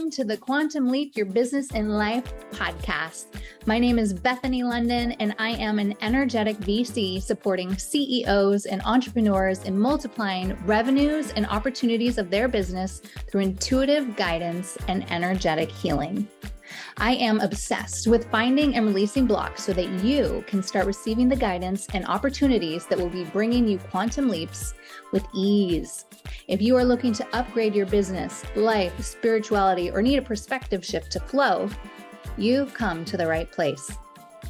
welcome to the Quantum Leap Your Business and Life podcast. My name is Bethany Londyn, and I am an energetic VC supporting CEOs and entrepreneurs in multiplying revenues and opportunities of their business through intuitive guidance and energetic healing. I am obsessed with finding and releasing blocks so that you can start receiving the guidance and opportunities that will be bringing you quantum leaps with ease. If you are looking to upgrade your business, life, spirituality, or need a perspective shift to flow, you've come to the right place.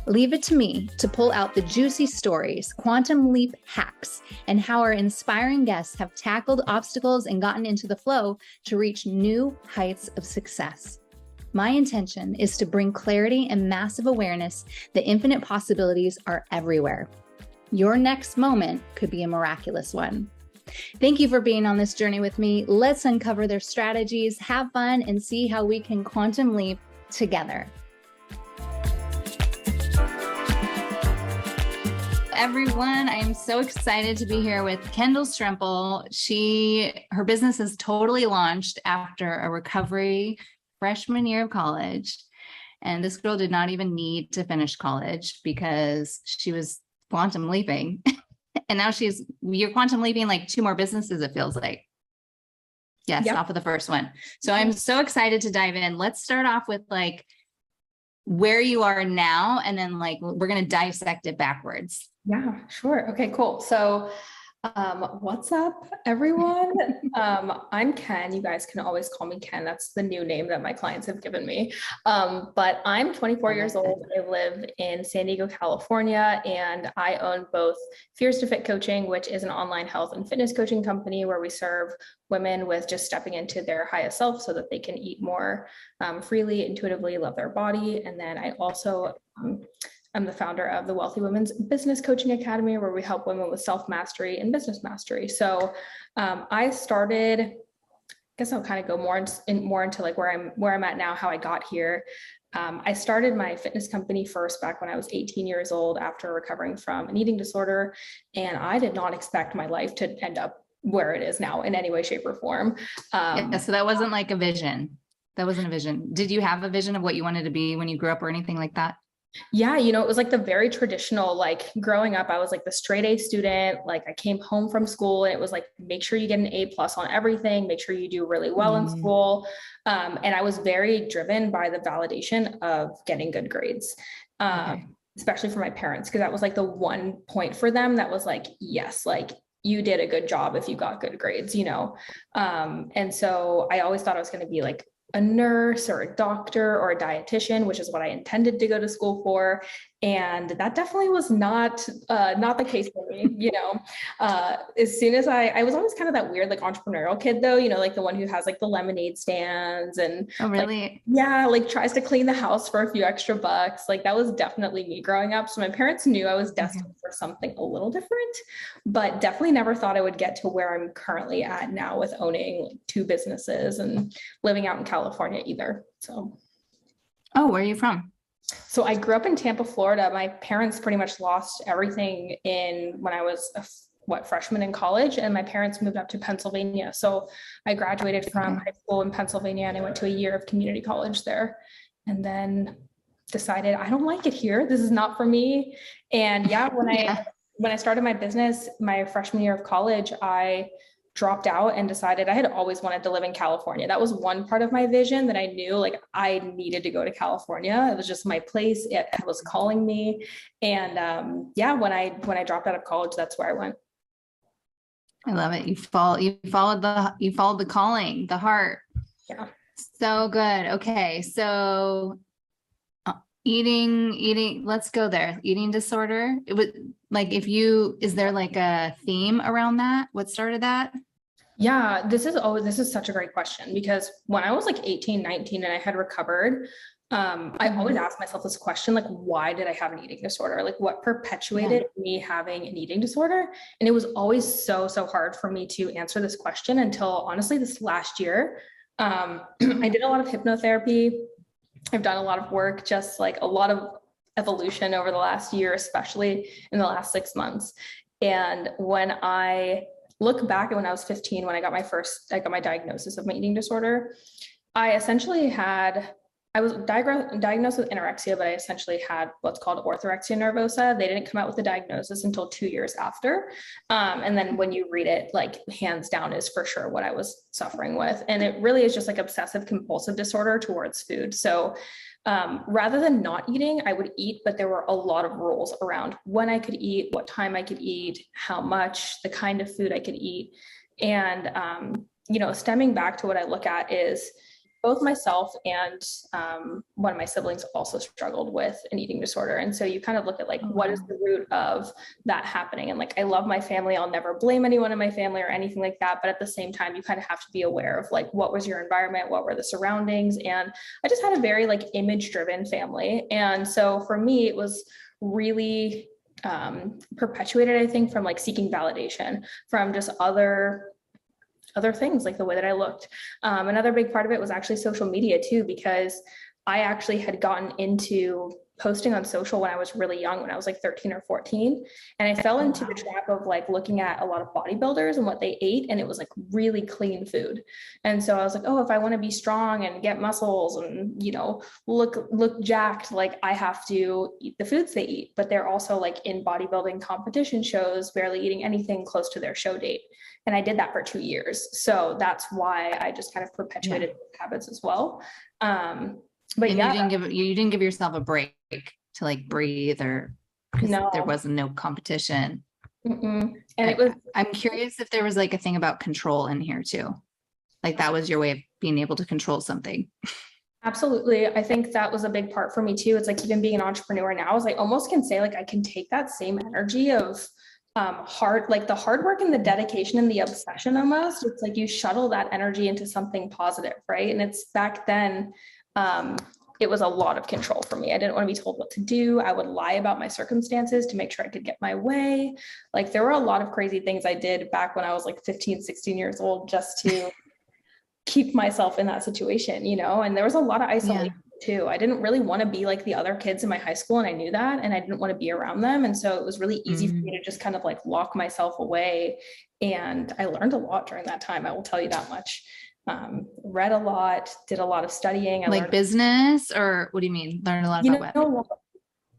Leave it to me to pull out the juicy stories, quantum leap hacks, and how our inspiring guests have tackled obstacles and gotten into the flow to reach new heights of success. My intention is to bring clarity and massive awareness that infinite possibilities are everywhere. Your next moment could be a miraculous one. Thank you for being on this journey with me. Let's uncover their strategies, have fun, and see how we can quantum leap together. Everyone, I am so excited to be here with Kendall Strempel. Her business is totally launched after a recovery freshman year of college. And this girl did not even need to finish college because she was quantum leaping. And now you're quantum leaping like 2 more businesses, it feels like. Yes, yep. Off of the first one. So I'm so excited to dive in. Let's start off with like where you are now, and then like we're going to dissect it backwards. Yeah, sure. Okay, cool. So what's up, everyone? I'm Ken. You guys can always call me Ken. That's the new name that my clients have given me. But I'm 24 years old. I live in San Diego, California, and I own both FearstoFit Coaching, which is an online health and fitness coaching company where we serve women with just stepping into their highest self so that they can eat more freely, intuitively, love their body. And then I also I'm the founder of the Wealthy Women's Business Coaching Academy, where we help women with self-mastery and business mastery. So I started, I guess I'll kind of go more into like where I'm at now, how I got here. I started my fitness company first back when I was 18 years old after recovering from an eating disorder. And I did not expect my life to end up where it is now in any way, shape, or form. So that wasn't like a vision. That wasn't a vision. Did you have a vision of what you wanted to be when you grew up or anything like that? Yeah, it was like the very traditional, like growing up, I was like the straight A student. Like I came home from school and it was like, make sure you get an A+ on everything, make sure you do really well in school. And I was very driven by the validation of getting good grades, especially for my parents, because that was like the one point for them that was like, yes, like you did a good job if you got good grades, And so I always thought I was going to be like a nurse or a doctor or a dietitian, which is what I intended to go to school for. And that definitely was not the case for me, as soon as I was always kind of that weird, like entrepreneurial kid though, like the one who has like the lemonade stands and like tries to clean the house for a few extra bucks. Like that was definitely me growing up. So my parents knew I was destined for something a little different, but definitely never thought I would get to where I'm currently at now with owning 2 businesses and living out in California either. So. Oh, where are you from? So I grew up in Tampa, Florida. My parents pretty much lost everything when I was a freshman in college, and my parents moved up to Pennsylvania. So I graduated from high school in Pennsylvania and I went to a year of community college there, and then decided I don't like it here. This is not for me. And when I started my business, my freshman year of college, I dropped out and decided I had always wanted to live in California. That was one part of my vision that I knew like I needed to go to California. It was just my place. It was calling me. And when I dropped out of college, that's where I went. I love it. You followed the calling, the heart. Yeah. So good. Okay. So eating, let's go there. Eating disorder. It was like, is there like a theme around that? What started that? Yeah, this is such a great question, because when I was like 18, 19 and I had recovered, I always asked myself this question, like, why did I have an eating disorder? Like what perpetuated me having an eating disorder? And it was always so hard for me to answer this question until honestly this last year. I did a lot of hypnotherapy. I've done a lot of work, just like a lot of evolution over the last year, especially in the last 6 months. And when I look back at when I was 15, when I got my diagnosis of my eating disorder, I essentially had, I was diagnosed with anorexia, but I essentially had what's called orthorexia nervosa. They didn't come out with the diagnosis until 2 years after. And then when you read it, like hands down is for sure what I was suffering with. And it really is just like obsessive compulsive disorder towards food. So rather than not eating, I would eat, but there were a lot of rules around when I could eat, what time I could eat, how much, the kind of food I could eat. And, stemming back to what I look at is both myself and one of my siblings also struggled with an eating disorder. And so you kind of look at like, what is the root of that happening? And like, I love my family. I'll never blame anyone in my family or anything like that. But at the same time, you kind of have to be aware of like, what was your environment? What were the surroundings? And I just had a very like image driven family. And so for me, it was really perpetuated, I think, from like seeking validation from just other things, like the way that I looked. Another big part of it was actually social media too, because I actually had gotten into posting on social when I was really young, when I was like 13 or 14. And I fell into the trap of like looking at a lot of bodybuilders and what they ate. And it was like really clean food. And so I was like, oh, if I want to be strong and get muscles and, look jacked, like I have to eat the foods they eat. But they're also like in bodybuilding competition shows, barely eating anything close to their show date. And I did that for 2 years. So that's why I just kind of perpetuated habits as well. But and you didn't give yourself a break to like breathe, or because there wasn't no competition. And I'm curious if there was like a thing about control in here too. Like that was your way of being able to control something. Absolutely. I think that was a big part for me too. It's like even being an entrepreneur now is I almost can say like I can take that same energy of the hard work and the dedication and the obsession almost. It's like you shuttle that energy into something positive, right? And it's back then, it was a lot of control for me. I didn't want to be told what to do. I would lie about my circumstances to make sure I could get my way. Like there were a lot of crazy things I did back when I was like 15, 16 years old, just to keep myself in that situation, and there was a lot of isolation too. I didn't really want to be like the other kids in my high school, and I knew that, and I didn't want to be around them. And so it was really easy for me to just kind of like lock myself away. And I learned a lot during that time. I will tell you that much. Read a lot, did a lot of studying. Like business, or what do you mean? Learn a lot about what?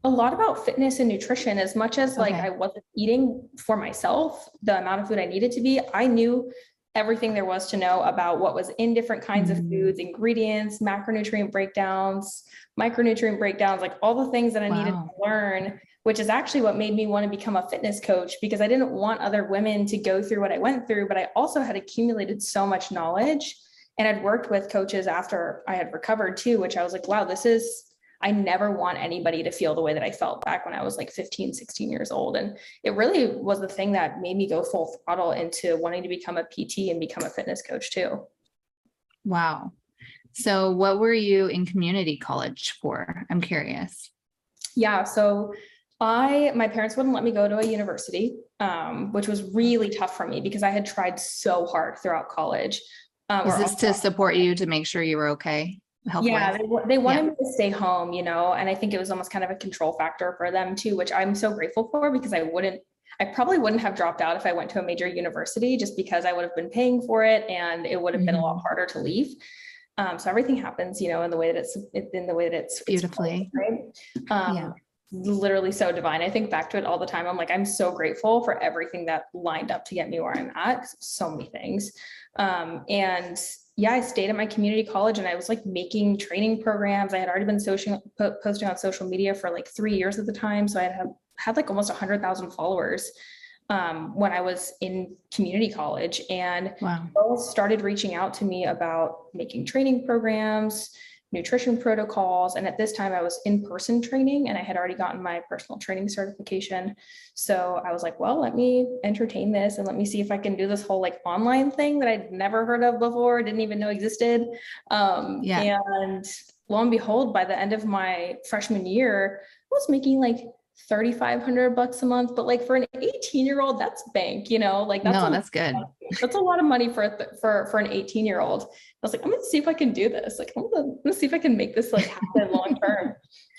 A lot about fitness and nutrition. As much as like I wasn't eating for myself, the amount of food I needed to be, I knew everything there was to know about what was in different kinds of foods, ingredients, macronutrient breakdowns, micronutrient breakdowns, like all the things that I needed to learn, which is actually what made me want to become a fitness coach, because I didn't want other women to go through what I went through, but I also had accumulated so much knowledge, and I'd worked with coaches after I had recovered too, which I was like, wow, I never want anybody to feel the way that I felt back when I was like 15, 16 years old. And it really was the thing that made me go full throttle into wanting to become a PT and become a fitness coach too. Wow. So what were you in community college for? I'm curious. Yeah. So my parents wouldn't let me go to a university, which was really tough for me because I had tried so hard throughout college. Was this to support you, to make sure you were okay? They wanted me to stay home, and I think it was almost kind of a control factor for them too, which I'm so grateful for, because I probably wouldn't have dropped out if I went to a major university, just because I would have been paying for it and it would have been a lot harder to leave. So everything happens, in the way that it's beautifully, right? Literally so divine. I think back to it all the time. I'm like, I'm so grateful for everything that lined up to get me where I'm at. So many things. I stayed at my community college, and I was like making training programs. I had already been posting on social media for like 3 years at the time. So I had like almost 100,000 followers when I was in community college, and girls started reaching out to me about making training programs, nutrition protocols. And at this time I was in-person training, and I had already gotten my personal training certification. So I was like, well, let me entertain this and let me see if I can do this whole like online thing that I'd never heard of before, didn't even know existed. And lo and behold, by the end of my freshman year, I was making like $3,500 a month, but like for an 18-year-old, that's bank, that's good. That's a lot of money for an 18-year-old. I was like, I'm gonna see if I can do this. Like, I'm gonna see if I can make this like happen long term.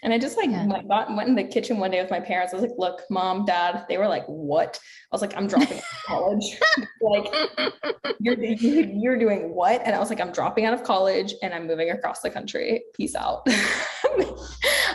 And I just like went in the kitchen one day with my parents. I was like, look, mom, dad, they were like, what? I was like, I'm dropping out of college. Like, you're doing what? And I was like, I'm dropping out of college and I'm moving across the country. Peace out.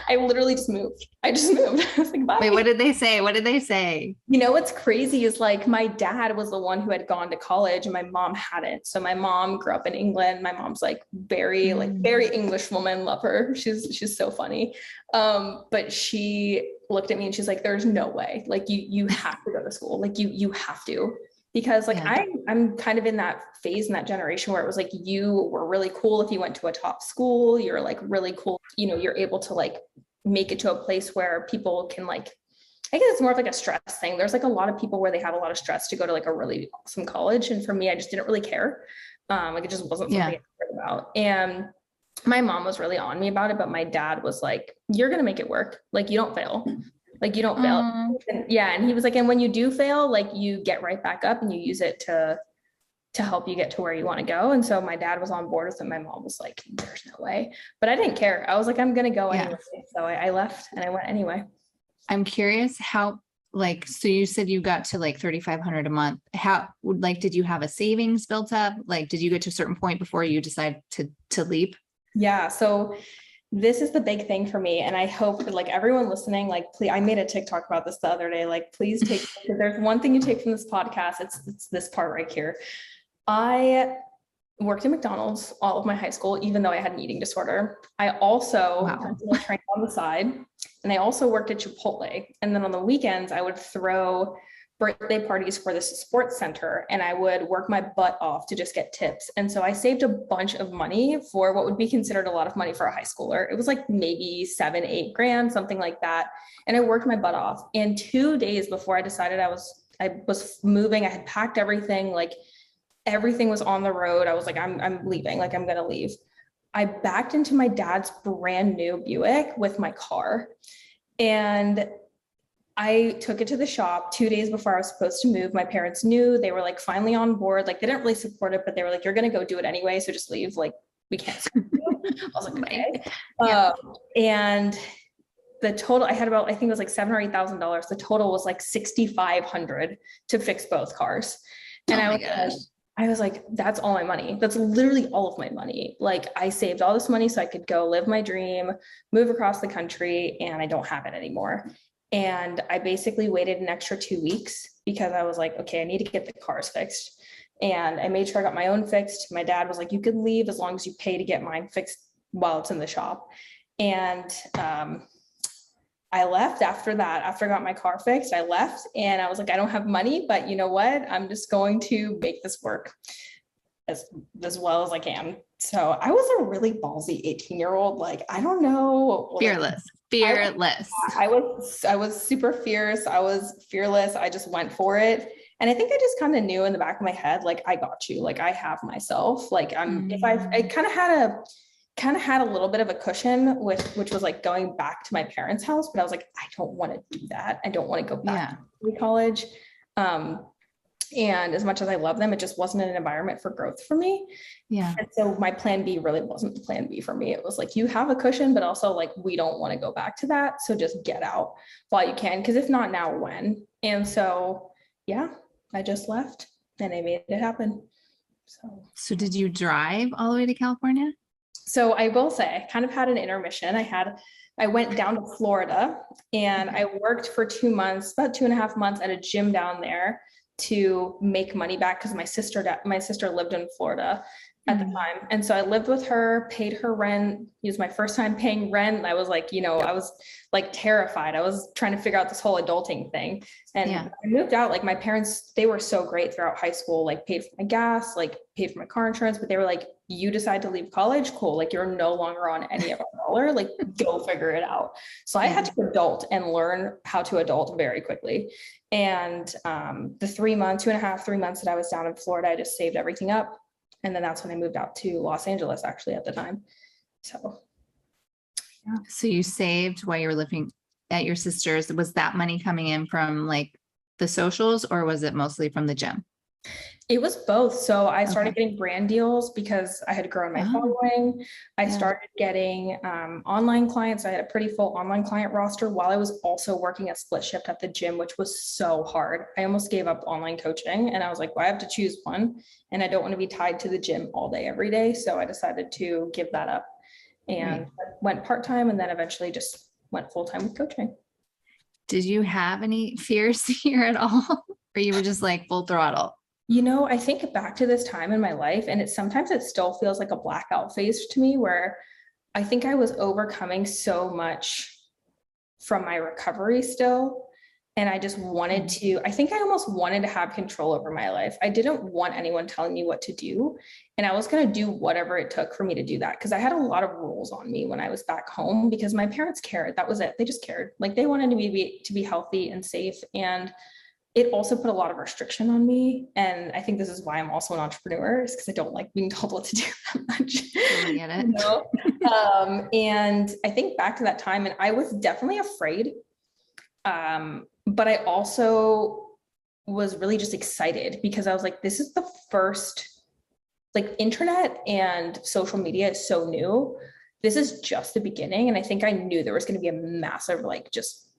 I literally just moved. I was like, bye. Wait, what did they say? What did they say? You know, what's crazy is like my dad was the one who had gone to college and my mom hadn't. So my mom grew up in England. My mom's like very English woman. Love her. She's so funny. But she looked at me and she's like, there's no way. Like you have to go to school. Like you have to. Because like I'm kind of in that phase in that generation where it was like you were really cool if you went to a top school, you're like really cool, you know, you're able to like make it to a place where people can like, I guess it's more of like a stress thing. There's like a lot of people where they have a lot of stress to go to like a really awesome college. And for me, I just didn't really care. Like it just wasn't something I cared about. And my mom was really on me about it, but my dad was like, you're going to make it work. Like you don't fail. Like you don't fail. And he was like, and when you do fail, like you get right back up and you use it to help you get to where you want to go. And so my dad was on board with it. My mom was like, there's no way, but I didn't care. I was like, I'm going to go anyway. So I left and I went anyway. I'm curious how, like, so you said you got to like 3,500 a month. How, like, did you have a savings built up? Like, did you get to a certain point before you decide to leap? Yeah. So this is the big thing for me. And I hope that like everyone listening, like, please, I made a TikTok about this the other day, like, please take, if there's one thing you take from this podcast, it's this part right here. I worked at McDonald's all of my high school, even though I had an eating disorder. I also personally trained on the side, and I also worked at Chipotle. And then on the weekends, I would throw birthday parties for this sports center, and I would work my butt off to just get tips. And so I saved a bunch of money for what would be considered a lot of money for a high schooler. It was like maybe 7-8 grand, something like that. And I worked my butt off. And 2 days before I decided I was moving, I had packed everything, like everything was on the road. I was like, I'm leaving, like I'm going to leave. I backed into my dad's brand new Buick with my car. And I took it to the shop 2 days before I was supposed to move. My parents knew. They were like finally on board. Like they didn't really support it, but they were like, you're going to go do it anyway. So just leave. Like we can't. I was like, okay. And the total, I had about, I think it was like $7,000 or $8,000. The total was like $6,500 to fix both cars. And I was like, that's all my money. That's literally all of my money. Like I saved all this money so I could go live my dream, move across the country, and I don't have it anymore. And I basically waited an extra 2 weeks because I was like, okay, I need to get the cars fixed. And I made sure I got my own fixed. My dad was like, you can leave as long as you pay to get mine fixed while it's in the shop. And I left after that. After I got my car fixed, I left and I was like, I don't have money, but you know what? I'm just going to make this work as well as I can. So I was a really ballsy 18-year-old. Like, I don't know. Fearless. I was super fierce. I was fearless. I just went for it. And I think I just kind of knew in the back of my head, like, I got you, like I have myself, like I kind of had a little bit of a cushion which was like going back to my parents' house, but I was like, I don't want to do that. I don't want to go back to college. And as much as I love them, it just wasn't an environment for growth for me. Yeah. And so my plan B really wasn't the plan B for me. It was like, you have a cushion, but also like, we don't want to go back to that. So just get out while you can. Cause if not now, when? And so, yeah, I just left and I made it happen. So did you drive all the way to California? So I will say I kind of had an intermission. I went down to Florida and I worked for 2 months, about 2.5 months at a gym down there to make money back because my sister lived in Florida at the time. And so I lived with her, paid her rent. It was my first time paying rent. I was like, I was like terrified. I was trying to figure out this whole adulting thing. And I moved out, like my parents, they were so great throughout high school, like paid for my gas, like paid for my car insurance, but they were like, you decide to leave college, cool. Like you're no longer on any of our dollar, like go figure it out. So I had to adult and learn how to adult very quickly. And the 3 months, 2.5, 3 months that I was down in Florida, I just saved everything up. And then that's when I moved out to Los Angeles actually at the time. So, yeah. So you saved while you were living at your sister's. Was that money coming in from like the socials or was it mostly from the gym? It was both. So I started Okay. getting brand deals because I had grown my Oh, following. I yeah. started getting online clients. I had a pretty full online client roster while I was also working a split shift at the gym, which was so hard. I almost gave up online coaching and I was like, well, I have to choose one and I don't want to be tied to the gym all day, every day. So I decided to give that up and Right. went part-time and then eventually just went full-time with coaching. Did you have any fears here at all? Or you were just like full throttle? I think back to this time in my life, and sometimes it still feels like a blackout phase to me where I think I was overcoming so much from my recovery still. And I just wanted to, I think I almost wanted to have control over my life. I didn't want anyone telling me what to do. And I was going to do whatever it took for me to do that. Cause I had a lot of rules on me when I was back home because my parents cared. That was it. They just cared. Like they wanted me to be healthy and safe. And it also put a lot of restriction on me. And I think this is why I'm also an entrepreneur, is because I don't like being told what to do that much. I get it. And I think back to that time and I was definitely afraid. But I also was really just excited because I was like, this is the first, like internet and social media is so new. This is just the beginning. And I think I knew there was going to be a massive, like just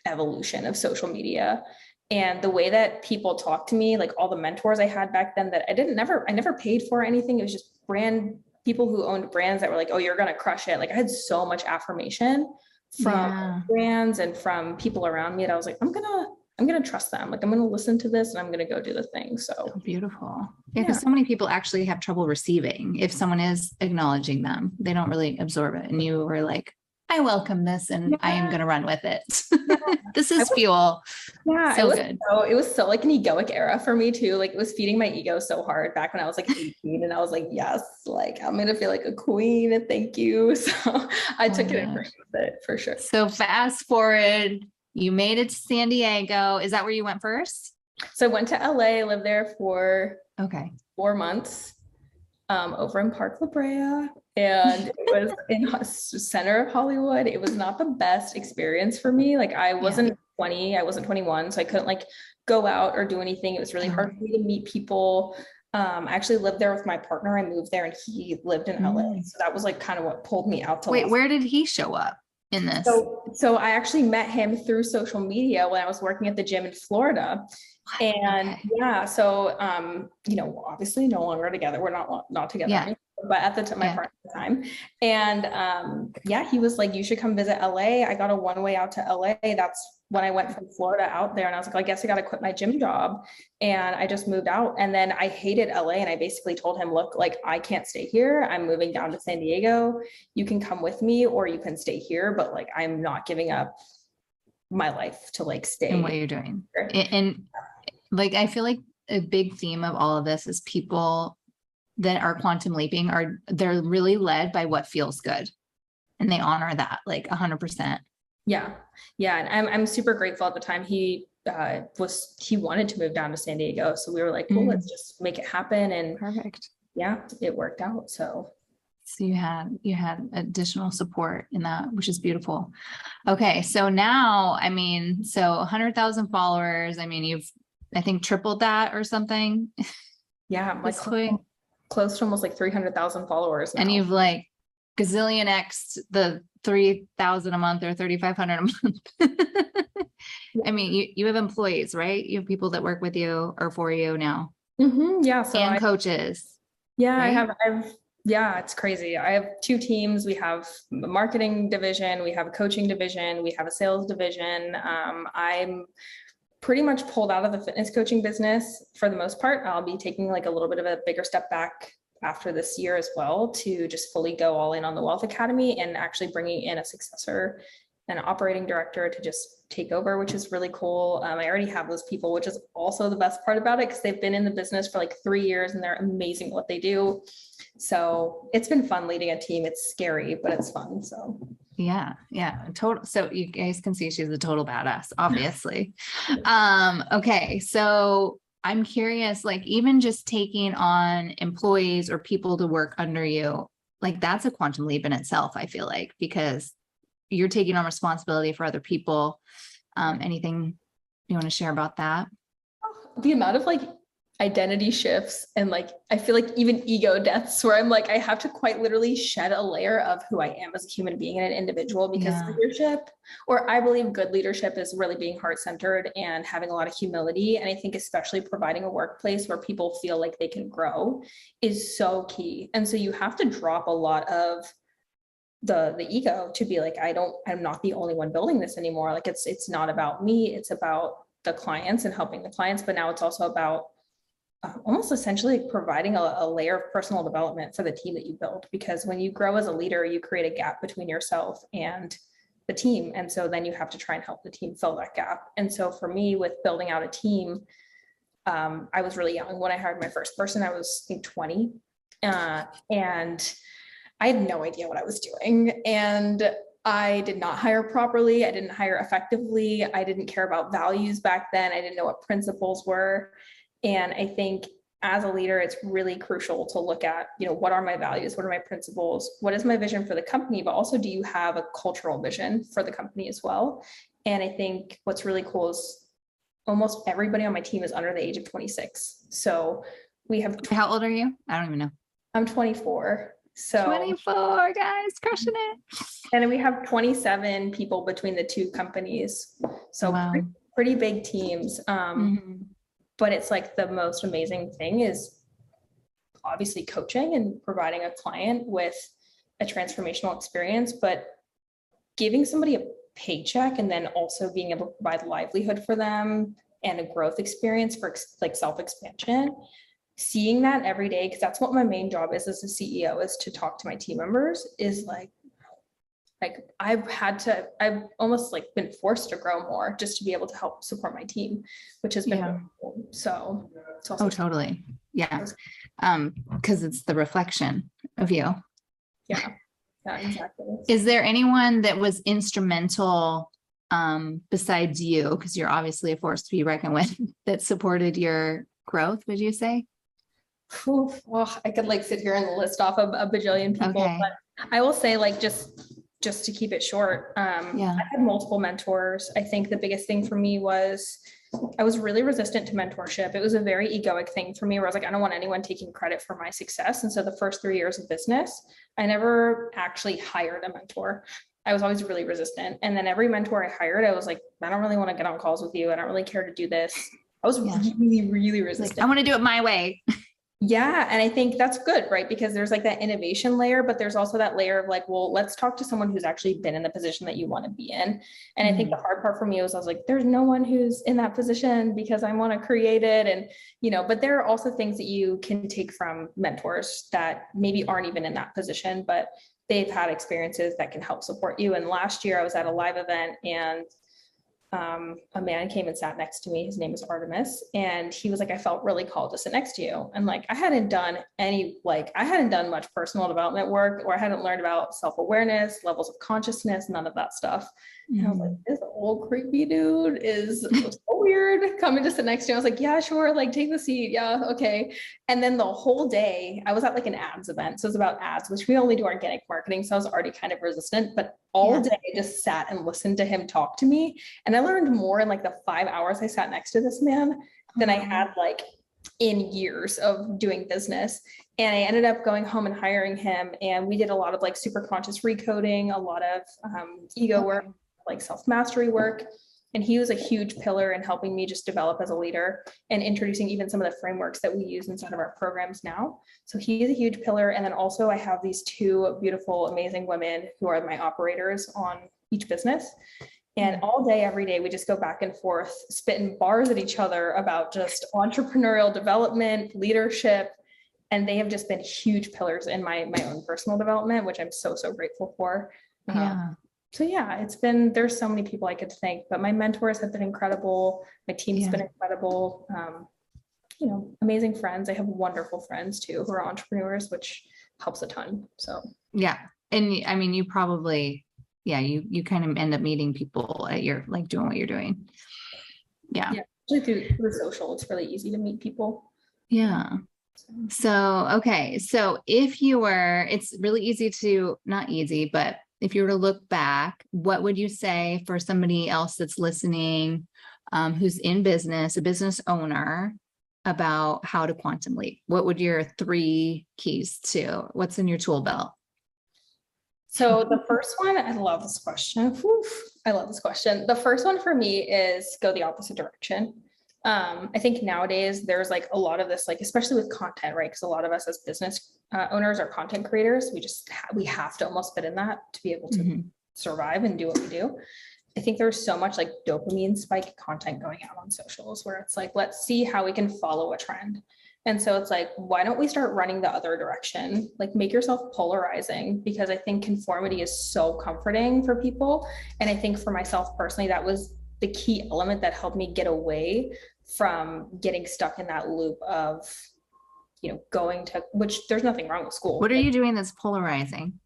evolution of social media. And the way that people talk to me, like all the mentors I had back then that I never paid for anything. It was just people who owned brands that were like, oh, you're going to crush it. Like I had so much affirmation from brands and from people around me that I was like, I'm going to trust them. Like I'm going to listen to this and I'm going to go do the thing. So Beautiful. Yeah. Because so many people actually have trouble receiving. If someone is acknowledging them, they don't really absorb it. And you were like, I welcome this and I am going to run with it. This is fuel. Yeah. So good. It was so like an egoic era for me too. Like it was feeding my ego so hard back when I was like 18 and I was like, yes, like I'm going to feel like a queen and thank you. So I took it and ran with it for sure. So fast forward, you made it to San Diego. Is that where you went first? So I went to LA, lived there for 4 months over in Park La Brea. And it was in the center of Hollywood. It was not the best experience for me. Like I wasn't 20, I wasn't 21. So I couldn't like go out or do anything. It was really hard for me to meet people. I actually lived there with my partner. I moved there and he lived in LA. So that was like kind of what pulled me out to Wait, where did he show up in this? So I actually met him through social media when I was working at the gym in Florida. And so obviously no longer together. We're not together anymore, but at the time, my partner at the time. And he was like, you should come visit LA. I got a one-way out to LA. That's when I went from Florida out there. And I was like, I guess I got to quit my gym job. And I just moved out. And then I hated LA. And I basically told him, look, like I can't stay here. I'm moving down to San Diego. You can come with me or you can stay here. But like, I'm not giving up my life to like stay. And what you're doing. And like, I feel like a big theme of all of this is people that are quantum leaping they're really led by what feels good. And they honor that like 100%. Yeah. And I'm super grateful at the time. He wanted to move down to San Diego. So we were like, well, let's just make it happen. And perfect. Yeah, it worked out. So you had additional support in that, which is beautiful. Okay. So now, 100,000 followers. You've, I think, tripled that or something. Yeah. I'm like close to almost like 300,000 followers now. And you've like gazillion X the 3,000 a month or 3,500 a month. You have employees, right? You have people that work with you or for you now. Yeah. So and coaches. Yeah. Right? It's crazy. I have 2 teams. We have a marketing division. We have a coaching division. We have a sales division. I'm pretty much pulled out of the fitness coaching business for the most part. I'll be taking like a little bit of a bigger step back after this year as well to just fully go all in on the Wealth Academy and actually bringing in a successor and operating director to just take over, which is really cool. I already have those people, which is also the best part about it because they've been in the business for like 3 years and they're amazing at what they do. So it's been fun leading a team. It's scary, but it's fun. So yeah. Total. So you guys can see she's a total badass, obviously. Okay. So I'm curious, like even just taking on employees or people to work under you, like that's a quantum leap in itself, I feel like, because you're taking on responsibility for other people. Anything you want to share about that? The amount of like identity shifts and like, I feel like even ego deaths where I'm like, I have to quite literally shed a layer of who I am as a human being and an individual, because leadership, or I believe good leadership, is really being heart-centered and having a lot of humility. And I think especially providing a workplace where people feel like they can grow is so key. And so you have to drop a lot of the ego to be like, I'm not the only one building this anymore. Like it's not about me, it's about the clients and helping the clients, but now it's also about almost essentially providing a layer of personal development for the team that you build. Because when you grow as a leader, you create a gap between yourself and the team. And so then you have to try and help the team fill that gap. And so for me, with building out a team, I was really young when I hired my first person. I was 20, and I had no idea what I was doing. And I did not hire properly. I didn't hire effectively. I didn't care about values back then. I didn't know what principles were. And I think as a leader, it's really crucial to look at, what are my values? What are my principles? What is my vision for the company? But also, do you have a cultural vision for the company as well? And I think what's really cool is almost everybody on my team is under the age of 26. So we have. How old are you? I don't even know. I'm 24. So 24, guys, crushing it. And then we have 27 people between the two companies. So wow. pretty big teams. But it's like the most amazing thing is obviously coaching and providing a client with a transformational experience, but giving somebody a paycheck and then also being able to provide livelihood for them and a growth experience for like self-expansion. Seeing that every day, because that's what my main job is as a CEO, is to talk to my team members, is like I've almost like been forced to grow more just to be able to help support my team, which has been really cool. So it's also totally. Yeah. Because it's the reflection of you. Yeah, exactly. Is there anyone that was instrumental besides you, because you're obviously a force to be reckoned with, that supported your growth, would you say? Well, I could like sit here and list off a bajillion people, but I will say, like, just to keep it short, I had multiple mentors. I think the biggest thing for me was I was really resistant to mentorship. It was a very egoic thing for me where I was like, I don't want anyone taking credit for my success. And so the first 3 years of business, I never actually hired a mentor. I was always really resistant. And then every mentor I hired, I was like, I don't really want to get on calls with you. I don't really care to do this. I was really, really resistant. Like, I want to do it my way. Yeah. And I think that's good, right? Because there's like that innovation layer, but there's also that layer of like, well, let's talk to someone who's actually been in the position that you want to be in. And I think the hard part for me was I was like, there's no one who's in that position because I want to create it. And, but there are also things that you can take from mentors that maybe aren't even in that position, but they've had experiences that can help support you. And last year I was at a live event and a man came and sat next to me. His name is Artemis. And he was like, I felt really called to sit next to you. And like, I hadn't done much personal development work, or I hadn't learned about self-awareness, levels of consciousness, none of that stuff. And I was like, this old creepy dude is so weird coming to sit next to you. I was like, yeah, sure. Like, take the seat. Yeah. Okay. And then the whole day I was at like an ads event. So it's about ads, which we only do organic marketing. So I was already kind of resistant, but all day I just sat and listened to him talk to me. And I learned more in like the 5 hours I sat next to this man than I had like in years of doing business. And I ended up going home and hiring him. And we did a lot of like super conscious recoding, a lot of ego work, like self-mastery work. And he was a huge pillar in helping me just develop as a leader and introducing even some of the frameworks that we use inside of our programs now. So he is a huge pillar. And then also I have these two beautiful, amazing women who are my operators on each business. And all day, every day, we just go back and forth, spitting bars at each other about just entrepreneurial development, leadership. And they have just been huge pillars in my own personal development, which I'm so, so grateful for. So yeah, there's so many people I could thank, but my mentors have been incredible. My team's been incredible. Amazing friends. I have wonderful friends too, who are entrepreneurs, which helps a ton. So. Yeah. And I mean, you probably, you kind of end up meeting people at your, like, doing what you're doing. Yeah. Especially through social, it's really easy to meet people. Yeah. So, okay. So it's really easy to, not easy, but if you were to look back, what would you say for somebody else that's listening, who's in business, a business owner, about how to quantum leap? What would your 3 keys to? What's in your tool belt? So the first one, I love this question. Whew, I love this question. The first one for me is go the opposite direction. I think nowadays there's like a lot of this, like, especially with content, right? Because a lot of us as business owners are content creators. We have to almost fit in that to be able to survive and do what we do. I think there's so much like dopamine spike content going out on socials where it's like, let's see how we can follow a trend. And so it's like, why don't we start running the other direction? Like, make yourself polarizing, because I think conformity is so comforting for people. And I think for myself personally, that was the key element that helped me get away from getting stuck in that loop of, going to, which there's nothing wrong with school. What are you doing that's polarizing?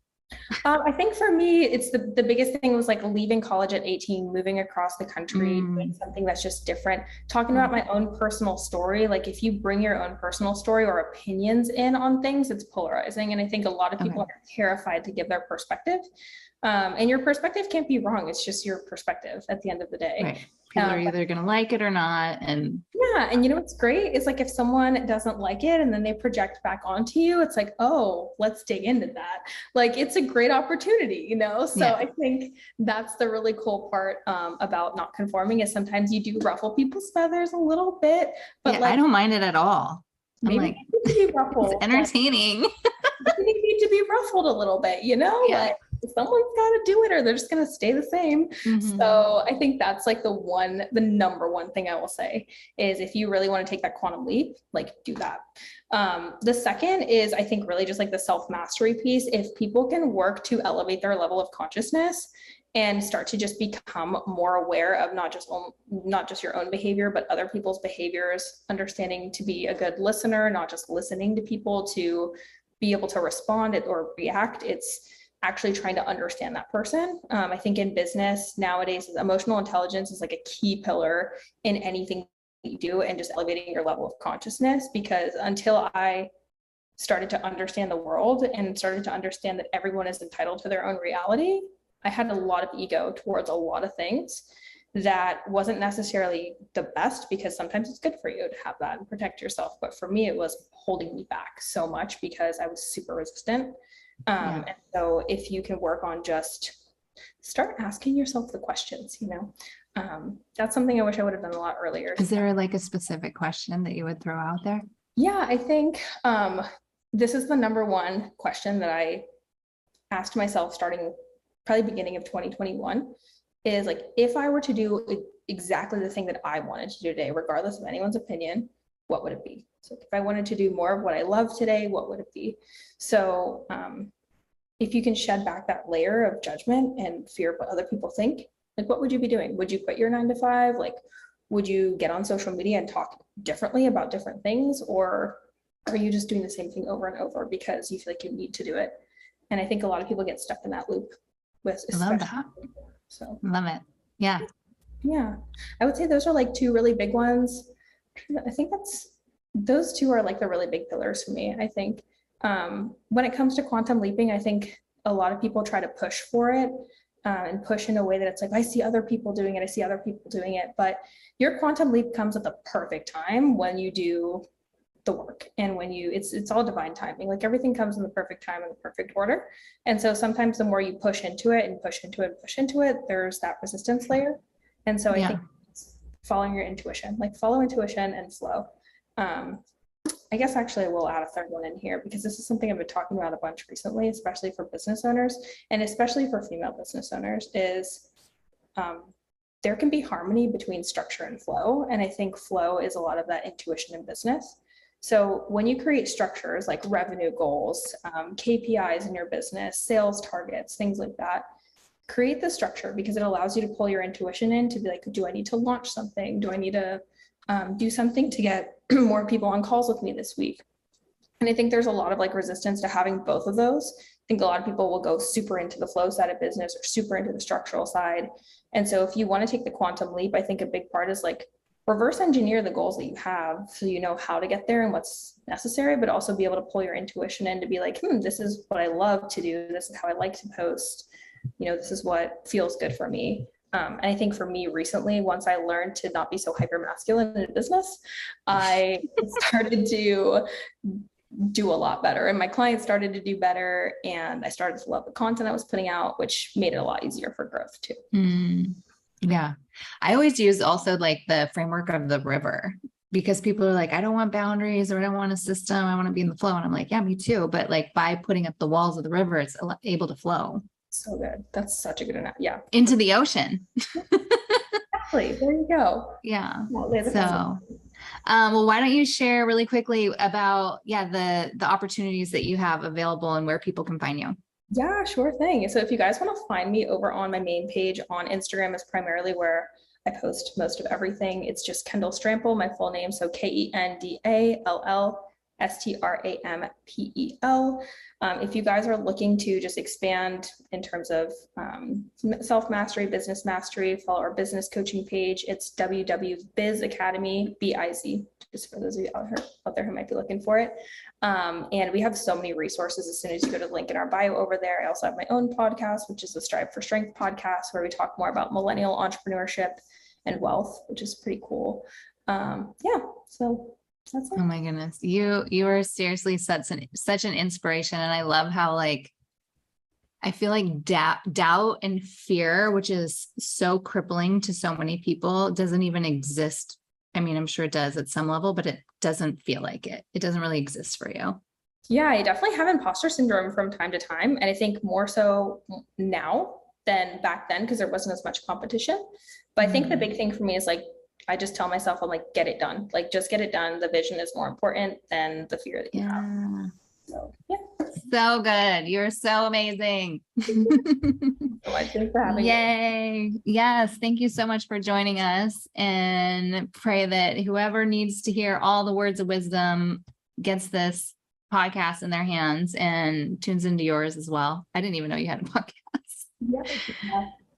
I think for me, it's the biggest thing was like leaving college at 18, moving across the country, doing something that's just different, talking about my own personal story. Like, if you bring your own personal story or opinions in on things, it's polarizing. And I think a lot of people are terrified to give their perspective. And your perspective can't be wrong. It's just your perspective at the end of the day. Right. People are either going to like it or not. And yeah. And what's great is like, if someone doesn't like it and then they project back onto you, it's like, oh, let's dig into that. Like, it's a great opportunity, So I think that's the really cool part about not conforming, is sometimes you do ruffle people's feathers a little bit, but I don't mind it at all. Maybe I'm like, you need to be ruffled. it's entertaining. You need to be ruffled a little bit, like, someone's got to do it or they're just going to stay the same. So I think that's like the number one thing I will say is, if you really want to take that quantum leap, like, do that. The second is, I think, really just like the self-mastery piece. If people can work to elevate their level of consciousness and start to just become more aware of not just your own behavior, but other people's behaviors, understanding to be a good listener, not just listening to people to be able to respond or react. It's actually trying to understand that person. I think in business nowadays, emotional intelligence is like a key pillar in anything you do, and just elevating your level of consciousness. Because until I started to understand the world and started to understand that everyone is entitled to their own reality, I had a lot of ego towards a lot of things that wasn't necessarily the best, because sometimes it's good for you to have that and protect yourself. But for me, it was holding me back so much because I was super resistant. And so if you can work on just start asking yourself the questions, that's something I wish I would have done a lot earlier. Is there like a specific question that you would throw out there? Yeah, I think this is the number one question that I asked myself starting probably beginning of 2021, is like, if I were to do exactly the thing that I wanted to do today, regardless of anyone's opinion, what would it be? So if I wanted to do more of what I love today, what would it be? So if you can shed back that layer of judgment and fear of what other people think, like, what would you be doing? Would you quit your 9 to 5? Like, would you get on social media and talk differently about different things? Or are you just doing the same thing over and over because you feel like you need to do it? And I think a lot of people get stuck in that loop with, I love that. So love it. Yeah. I would say those are like 2 really big ones. I think those 2 are like the really big pillars for me. I think when it comes to quantum leaping, I think a lot of people try to push for it and push in a way that it's like, I see other people doing it. But your quantum leap comes at the perfect time when you do the work, and when it's all divine timing. Like, everything comes in the perfect time and the perfect order. And so sometimes the more you push into it and push into it, there's that resistance layer. And so I think it's following your intuition, like follow intuition and flow. I guess actually we'll add a third one in here, because this is something I've been talking about a bunch recently, especially for business owners and especially for female business owners, is there can be harmony between structure and flow. And I think flow is a lot of that intuition in business. So when you create structures like revenue goals, KPIs in your business, sales targets, things like that, create the structure, because it allows you to pull your intuition in to be like, do I need to launch something? Do I need to do something to get more people on calls with me this week? And I think there's a lot of like resistance to having both of those. I think a lot of people will go super into the flow side of business or super into the structural side. And so if you want to take the quantum leap, I think a big part is like reverse engineer the goals that you have, so you know how to get there and what's necessary, but also be able to pull your intuition in to be like, this is what I love to do. This is how I like to post. This is what feels good for me. And I think for me recently, once I learned to not be so hyper masculine in business, I started to do a lot better, and my clients started to do better, and I started to love the content I was putting out, which made it a lot easier for growth too. Yeah. I always use also like the framework of the river, because people are like, I don't want boundaries, or I don't want a system. I want to be in the flow. And I'm like, yeah, me too. But like by putting up the walls of the river, it's able to flow. So good. That's such a good analogy. Yeah. Into the ocean. Exactly. There you go. Yeah. So, well, why don't you share really quickly about, the opportunities that you have available and where people can find you? yeah, sure thing. So if you guys want to find me, over on my main page on Instagram is primarily where I post most of everything. It's just Kendall Strampel, my full name. So KendallStrampel. If you guys are looking to just expand in terms of self-mastery, business mastery, follow our business coaching page. It's www.biz Academy, BIZ, just for those of you out there who might be looking for it. And we have so many resources as soon as you go to the link in our bio over there. I also have my own podcast, which is the Strive for Strength podcast, where we talk more about millennial entrepreneurship and wealth, which is pretty cool. So that's it. Oh my goodness. You are seriously such an inspiration. And I love how, like, I feel like doubt and fear, which is so crippling to so many people, doesn't even exist. I mean, I'm sure it does at some level, but it doesn't feel like it. It doesn't really exist for you. Yeah, I definitely have imposter syndrome from time to time. And I think more so now than back then, because there wasn't as much competition. But I think the big thing for me is like, I just tell myself, I'm like, get it done. Like, just get it done. The vision is more important than the fear that you have. So, yeah. So good. You're so amazing. Thanks for having me. Yay. Yes. Thank you so much for joining us, and pray that whoever needs to hear all the words of wisdom gets this podcast in their hands and tunes into yours as well. I didn't even know you had a podcast. Yeah.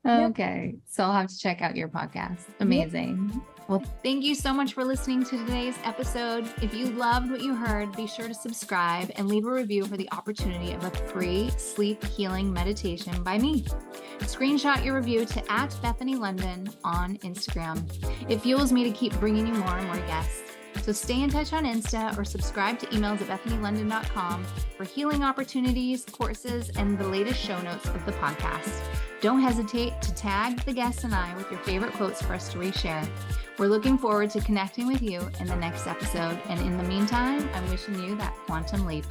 Okay. So I'll have to check out your podcast. Amazing. Yeah. Well, thank you so much for listening to today's episode. If you loved what you heard, be sure to subscribe and leave a review for the opportunity of a free sleep healing meditation by me. Screenshot your review to @BethanyLondyn on Instagram. It fuels me to keep bringing you more and more guests. So stay in touch on Insta or subscribe to emails at BethanyLondyn.com for healing opportunities, courses, and the latest show notes of the podcast. Don't hesitate to tag the guests and I with your favorite quotes for us to reshare. We're looking forward to connecting with you in the next episode. And in the meantime, I'm wishing you that quantum leap.